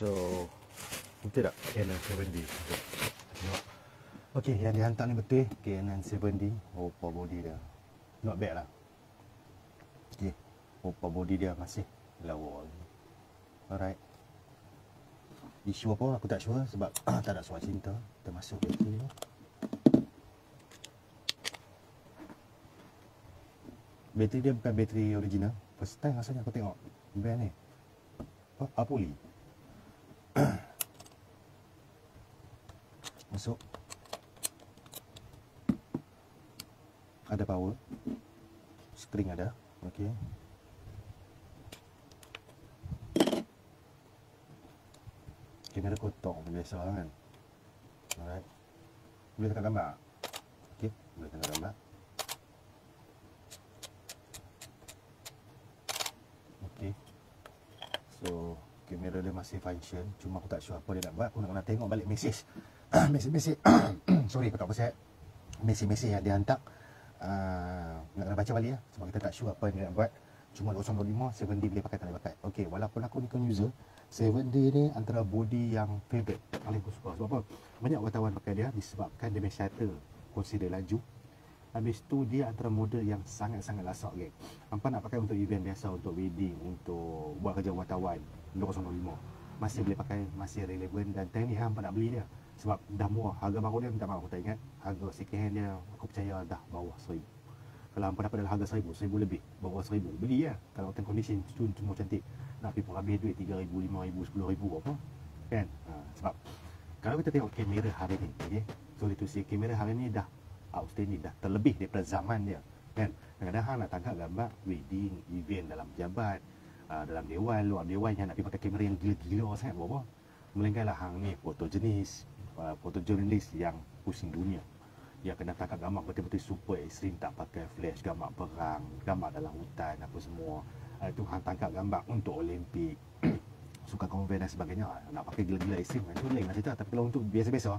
So betul tak Canon 7D? Tengok. Okey, yang dihantar ni betul Canon 7D. Rupa body dia not bad lah. Okey, rupa body dia masih lawa. Alright. Isu apa aku tak sure sebab tak ada suara cinta. Termasuk bateri ni. Bateri dia bukan bateri original. First time rasanya aku tengok brand ni. Apoli. Masuk. Ada power. String ada. Okey. Kamera kotor biasa kan. Alright. Boleh tengok gambar. Okey, boleh tengok gambar. Okey. So, kamera dia masih function, cuma aku tak sure apa dia nak buat. Aku nak kena tengok balik mesej. Mesej. Sorry, aku tak pasal. Mesej yang dia hantar. Nak kena baca balik lah. Sebab kita tak sure apa yang dia nak buat. Cuma 025, 7D boleh pakai, tak boleh pakai. Okey, walaupun aku Nikon user, 7D ni antara body yang favourite, paling aku suka. Sebab apa? Banyak wartawan pakai dia disebabkan dia punya shutter consider laju. Habis tu dia antara model yang sangat-sangat lasak, geng. Hampa nak pakai untuk event biasa, untuk wedding, untuk buat kerja wartawan 005, masih boleh pakai, masih relevan. Dan time ni hampa nak beli dia sebab dah murah. Harga baru dia minta maaf, aku tak ingat. Harga second hand dia aku percaya dah bawah 1000. Kalau hampa dapat dalam harga 1000 lebih, bawah 1000, beli lah. Kalau time condition cuma cantik. Nak pergi pun habis duit 3000, 5000, 10000 apa kan. Sebab kalau kita tengok kamera hari ni, okay, sorry to say, kamera hari ni dah outstanding, dah terlebih daripada zaman dia kan. Kadang-kadang hang nak tangkap gambar wedding, event dalam pejabat, dalam dewan, luar dewan, yang nak pergi pakai kamera yang gila-gila sangat buat apa. Melainkanlah hang ni fotogenis, fotojurnalis yang pusing dunia, yang kena tangkap gambar betul-betul super ekstrim, tak pakai flash, gambar perang, gambar dalam hutan apa semua. Itu hang tangkap gambar untuk Olimpik, suka konven dan sebagainya. Nak pakai gila-gila ekstrim itu lain lah cerita. Tapi kalau untuk biasa-biasa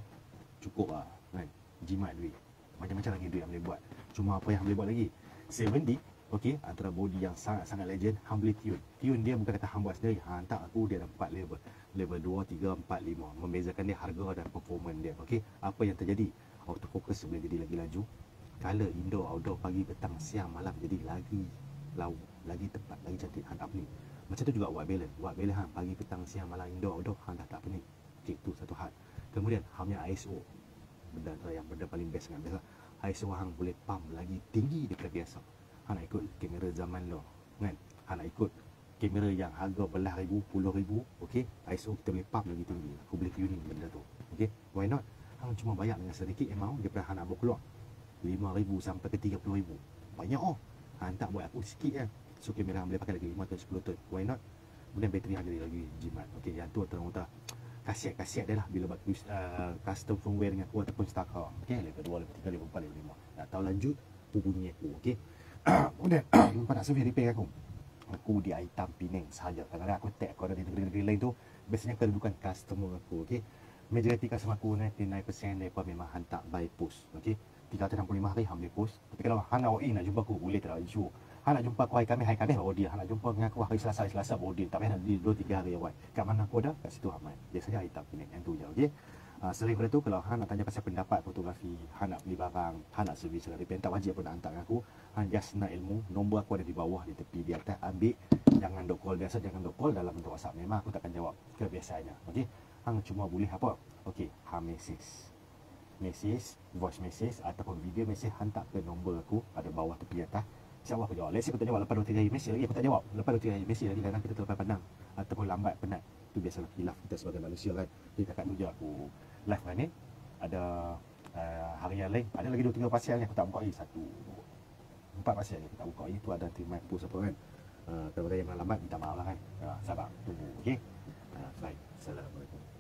cukup lah kan, jimat duit. Macam-macam lagi duit yang boleh buat. Cuma apa yang boleh buat lagi, 7D, okey, antara body yang sangat-sangat legend. Hang boleh tune dia bukan kata hang buat sendiri. Hang hantar aku, dia ada 4 level. Level 2, 3, 4, 5. Membezakan dia harga dan performance dia. Okey, apa yang terjadi? Autofocus boleh jadi lagi laju. Color indoor, outdoor, pagi, petang, siang, malam jadi lagi lawa, lagi tepat, lagi cantik. Hang tak pening. Macam tu juga white balance. White balance hang pagi, petang, siang, malam, indoor, outdoor, hang dah tak pening. Okey, tu satu hal. Kemudian hang punya ISO, benda paling best kan. Biasa ISO hang boleh pump lagi tinggi daripada biasa. Hang nak ikut kamera zaman lo kan. Hang nak ikut kamera yang harga belah ribu, puluh ribu, okey, ISO kita boleh pump lagi tinggi. Aku boleh tuning benda tu. Okey, why not? Hang cuma bayar dengan sedikit amount daripada hang nak bawa keluar 5000 sampai ke 30000. Banyak oh. Hang tak buat aku sikit kan. So kamera hang boleh pakai lagi 5 ton, 10 ton. Why not? Kemudian bateri hang jadi lagi jimat. Okey, yang tu antara khasiat-khasiat dia lah bila buat custom firmware dengan aku ataupun Starcar. Okey, level 2, level 3, level 4, level 5. Nak tahu lanjut, hubungi aku. Okey. Kemudian nampak nak servis repair aku. Aku di Aitam, Penang sahaja. Kadang-kadang aku tag kau ada di negeri-negeri lain tu, biasanya kedudukan customer aku. Okey. Majoriti customer aku 99% mereka memang hantar by post. Okey. 365 hari hang boleh post. Tapi kalau hang nak walk in nak jumpa aku, boleh tak ada isu. Hang nak jumpa aku hari Khamis baru dia. Hang nak jumpa dengan aku hari Selasa baru dia. Tak payah nak di 2-3 hari awal. Kat mana aku ada, kat situ Ahmad. Biasanya Aitam, Penang, yang tu je. Okey. Selain daripada tu, kalau hang nak tanya pasal pendapat fotografi, hang nak beli barang, hang nak servis repair, tak wajib pun nak hantar dengan aku. Hang just nak ilmu, nombor aku ada di bawah, di tepi, di atas. Ambil, jangan dok call biasa, jangan dok call dalam bentuk WhatsApp. Memang aku takkan jawab kebiasaannya. Okey. Hang cuma boleh apa? Okey, hang message, voice message ataupun video message hantar ke nombor aku ada bawah tepi atas. InsyaAllah aku jawab. Let's say aku tak jawab lepas 2-3 hari message lagi, aku tak jawab. Lepas 2-3 hari message lagi, kadang kita terlepas pandang ataupun lambat penat. Itu biasalah khilaf kita sebagai manusia kan. Jadi takat tu je aku live kan ni. Ada hari yang lain, ada lagi 2-3 pasal yang aku tak buka lagi. 4 pasal yang aku tak buka lagi. Tu ada terima post apa kan. Kalau ada yang lambat minta maaf lah kan. Sabar, tunggu. Okey. Baik. Assalamualaikum.